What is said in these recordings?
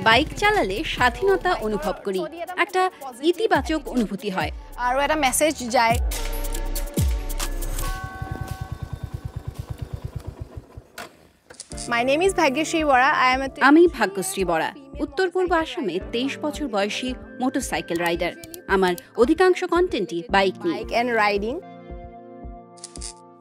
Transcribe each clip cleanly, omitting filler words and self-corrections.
Bike চালালে স্বাধীনতা অনুভব করি, একটা ইতিবাচক অনুভূতি হয় আৰু এটা মেসেজ যায়। My name is Bhagyashree Bora. আমি ভাগ্যশ্রী বরা, উত্তর পূর্ব আসামে 23 বছর বয়সী মোটরসাইকেল রাইডার। আমার অধিকাংশ কন্টেন্টই বাইক নিয়ে। and riding.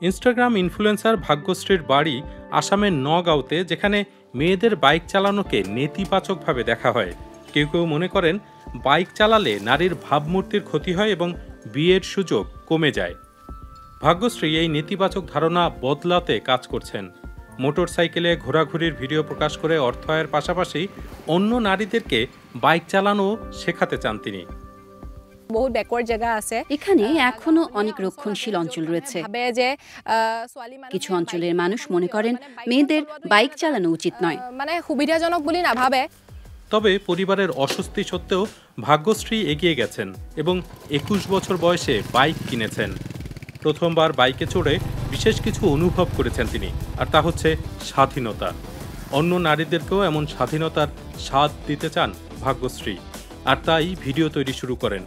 ইনস্টাগ্রাম ইনফ্লুয়েন্সার ভাগ্যশ্রীর বাড়ি আসামের নগাঁওতে, যেখানে মেয়েদের বাইক চালানোকে নেতিবাচকভাবে দেখা হয়। কেউ কেউ মনে করেন বাইক চালালে নারীর ভাবমূর্তির ক্ষতি হয় এবং বিয়ের সুযোগ কমে যায়। ভাগ্যশ্রী এই নেতিবাচক ধারণা বদলাতে কাজ করছেন। মোটরসাইকেলে ঘোরাঘুরির ভিডিও প্রকাশ করে অর্থ আয়ের পাশাপাশি অন্য নারীদেরকে বাইক চালানো শেখাতে চান তিনি। বহুত ব্যাকওয়ার্ড জায়গা আছে, এখানে এখনো অনেক রক্ষণশীল অঞ্চল রয়েছে। কিছু অঞ্চলের মানুষ মনে করেন মেয়েদের বাইক চালানো উচিত নয়, মানে সুবিধাজনক বলে নাভাবে। তবে পরিবারের অস্বস্তি সত্ত্বেও ভাগ্যশ্রী এগিয়ে গেছেন এবং 21 বছর বয়সে বাইক কিনেছেন। প্রথমবার বাইকে চড়ে বিশেষ কিছু অনুভব করেছেন তিনি, আর তা হচ্ছে স্বাধীনতা। অন্য নারীদেরকেও এমন স্বাধীনতার স্বাদ দিতে চান ভাগ্যশ্রী, আর তাই ভিডিও তৈরি শুরু করেন।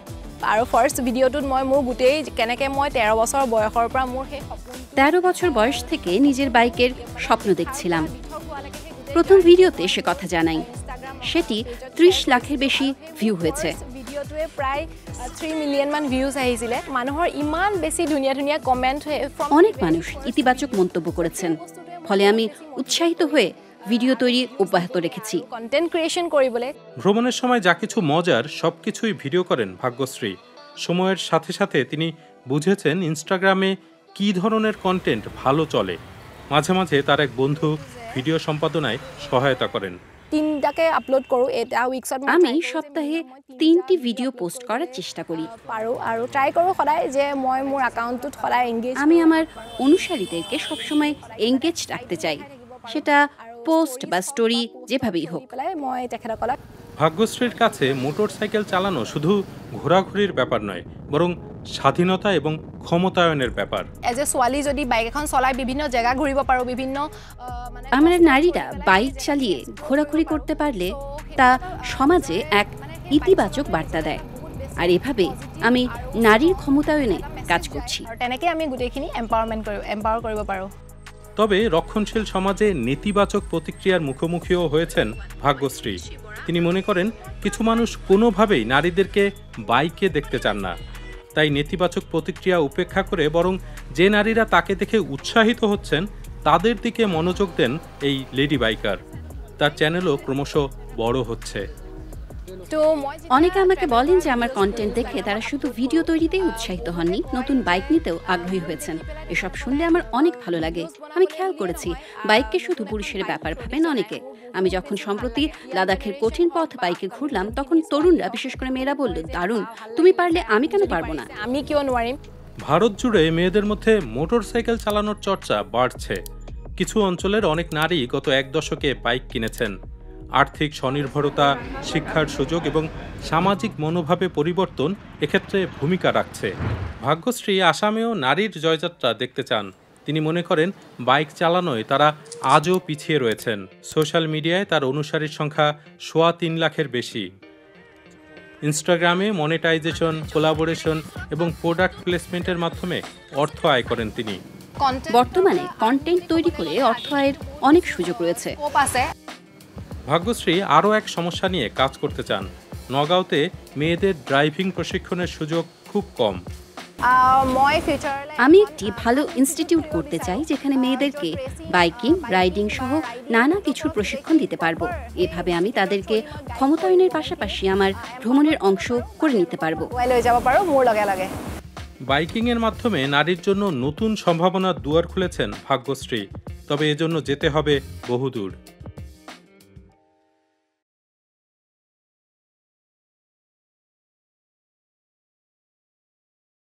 আৰু ফার্স্ট ভিডিওটোত মই মোৰ গোটেই কেনেকৈ মই 13 বছৰ বয়সৰ পৰা মোৰ সেই সপোন 13 বছর বয়স থেকে নিজের বাইকের স্বপ্ন দেখছিলাম। প্রথম ভিডিওতে সে কথা জানাই, সেটি 30 লাখের বেশি ভিউ হয়েছে। ভিডিওটোৱে প্ৰায় 3 মিলিয়ন মান ভিউজ আহিছিলে। মানুহৰ ইমান বেছি ধুনীয়া ধুনীয়া কমেন্ট, অনেক মানুষ ইতিবাচক মন্তব্য করেছেন, ফলে আমি উৎসাহিত হয়ে ভিডিও তৈরি অব্যাহত রেখেছি। কন্টেন্ট ক্রিয়েশন করিবলে ভ্রমণের সময় যা কিছু মজার সবকিছুই ভিডিও করেন ভাগ্যশ্রী। সময়ের সাথে সাথে তিনি বুঝেছেন ইনস্টাগ্রামে কী ধরনের কন্টেন্ট ভালো চলে। মাঝে মাঝে তার এক বন্ধু ভিডিও সম্পাদনায় সহায়তা করেন। 3টাকে আপলোড করো, এটা উইকছত আমি সপ্তাহে 3টি ভিডিও পোস্ট করার চেষ্টা করি। পারো আৰু ট্রাই করো সদায় যে মই মোৰ একাউন্টত সদায় এনগেজ। আমি আমার অনুসারীদেরকে সবসময় এনগেজ রাখতে চাই, সেটা পোস্ট বা স্টোরি যেভাবেই হোক। মই তেখেতসকলক ভাগ্যশ্রীর কাছে মোটরসাইকেল চালানো শুধু ঘোরাঘুরির ব্যাপার নয়, বরং স্বাধীনতা এবং ক্ষমতায়নের ব্যাপার। এজ এ ছোৱালী যদি বাইক এখন চলাই বিভিন্ন জায়গা ঘুরিব পারো, বিভিন্ন আমরা নারীরা বাইক চালিয়ে ঘোরাঘুরি করতে পারলে তা সমাজে এক ইতিবাচক বার্তা দেয়, আর এভাবে আমি নারীর ক্ষমতায়নে কাজ করছি। তেনেকে আমি গোটেইখিনি এম্পাওয়ার কৰিব পাৰো। তবে রক্ষণশীল সমাজে নেতিবাচক প্রতিক্রিয়ার মুখোমুখিও হয়েছেন ভাগ্যশ্রী। তিনি মনে করেন কিছু মানুষ কোনোভাবেই নারীদেরকে বাইকে দেখতে চান না, তাই নেতিবাচক প্রতিক্রিয়া উপেক্ষা করে বরং যে নারীরা তাকে দেখে উৎসাহিত হচ্ছেন তাদের দিকে মনোযোগ দেন এই লেডি বাইকার। তার চ্যানেলও ক্রমশ বড় হচ্ছে। অনেকে আমাকে বলেন যে আমার কন্টেন্ট দেখে তারা শুধু ভিডিও তৈরিতেই উৎসাহিত হননি, নতুন বাইক নিতেও আগ্রহী হয়েছেন। এসব শুনলে আমার অনেক ভালো লাগে। আমি খেয়াল করেছি বাইককে শুধু পুরুষের ব্যাপার ভাবেন অনেকে। আমি যখন সম্প্রতি লাদাখের কঠিন পথ বাইকে ঘুরলাম, তখন তরুণরা, বিশেষ করে মেয়েরা বলল, দারুণ, তুমি পারলে আমি কেন পারবো না? আমি কিও নোৱাৰিম। ভারত জুড়ে মেয়েদের মধ্যে মোটরসাইকেল চালানোর চর্চা বাড়ছে। কিছু অঞ্চলের অনেক নারী গত 1 দশকে বাইক কিনেছেন। আর্থিক স্বনির্ভরতা, শিক্ষার সুযোগ এবং সামাজিক মনোভাবে পরিবর্তন এক্ষেত্রে ভূমিকা রাখছে। ভাগ্যশ্রী আসামেও নারীর জয়যাত্রা দেখতে চান। তিনি মনে করেন বাইক চালানোয় তারা আজও পিছিয়ে রয়েছেন। সোশ্যাল মিডিয়ায় তার অনুসারীর সংখ্যা 3.25 লাখের বেশি। ইনস্টাগ্রামে মনিটাইজেশন, কোলাবোরেশন এবং প্রোডাক্ট প্লেসমেন্টের মাধ্যমে অর্থ আয় করেন তিনি। বর্তমানে কন্টেন্ট তৈরি করে অর্থ আয়ের অনেক সুযোগ রয়েছে। ভাগ্যশ্রী আরও এক সমস্যা নিয়ে কাজ করতে চান। নগাঁওতে মেয়েদের ড্রাইভিং প্রশিক্ষণের সুযোগ খুব কম। আমি একটি ভালো ইনস্টিটিউট করতে চাই, যেখানে মেয়েদেরকে বাইকিং, রাইডিং সহ নানা কিছুর প্রশিক্ষণ দিতে পারবো। এভাবে আমি তাদেরকে ক্ষমতায়নের পাশাপাশি আমার ভ্রমণের অংশ করে নিতে পারবো। বাইকিংয়ের মাধ্যমে নারীর জন্য নতুন সম্ভাবনার দুয়ার খুলেছেন ভাগ্যশ্রী। তবে এজন্য যেতে হবে বহুদূর।